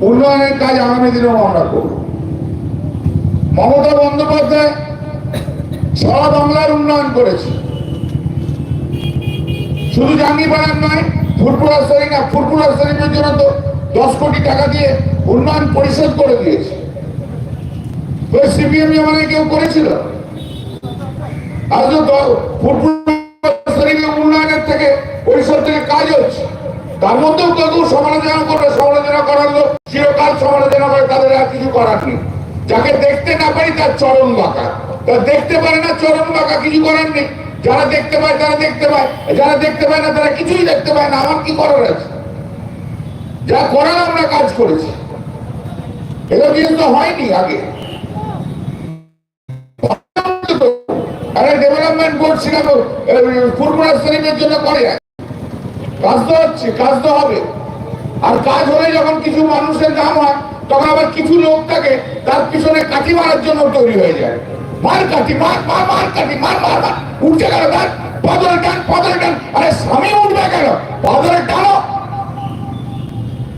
উন্নয়নের কাজ আগামী দিনেও আমরা করব। মমতা বন্দ্যোপাধ্যায় সারা বাংলার উন্নয়ন করেছে, শুধু জাঙ্গিপাড়ার নয়, ফুরপুরা শরীফ না, ফুরপুরা শরীফের জন্য তো 10 কোটি টাকা দিয়ে উন্নয়ন পরিশোধ করে দিয়েছে। সিপিএম জমানায় কেউ করেছিল? আজ তো ফুরপুরা শরীফের উন্নয়নের থেকে পরিষদ থেকে কাজ হচ্ছে, তার মধ্যেও কেউ সমালোচনা করবে। সমালোচনা করার লোক চিরকাল সমালোচনা করে, তাদের আর কিছু করার নেই। যাকে দেখতে না পারি তার চরণ বাঁকা, তার দেখতে পারে না চরণ বাঁকা, কিছু করার নেই। যারা দেখতে পায় তারা দেখতে পায়, যারা দেখতে পায় না তারা কিছুই দেখতে পায় না। আমার কি করার আছে? যা করার আমরা কাজ করেছি, এগুলো কিন্তু হয়নি আগে। ডেভেলপমেন্ট বোর্ড ছিল ফুরপুরা শরীফের জন্য করে, কাজ তো হচ্ছে, কাজ তো হবে। আর কাজ হলে যখন কিছু মানুষের নাম হয়, তখন আবার কিছু লোক থাকে তার পিছনে কাঠি মারার জন্য তৈরি হয়ে যায়। মার কাঠি, মার মার মার কাঠি, মার মার মার, উঠছে গেল, মার, পদল টান, পদল টান। আরে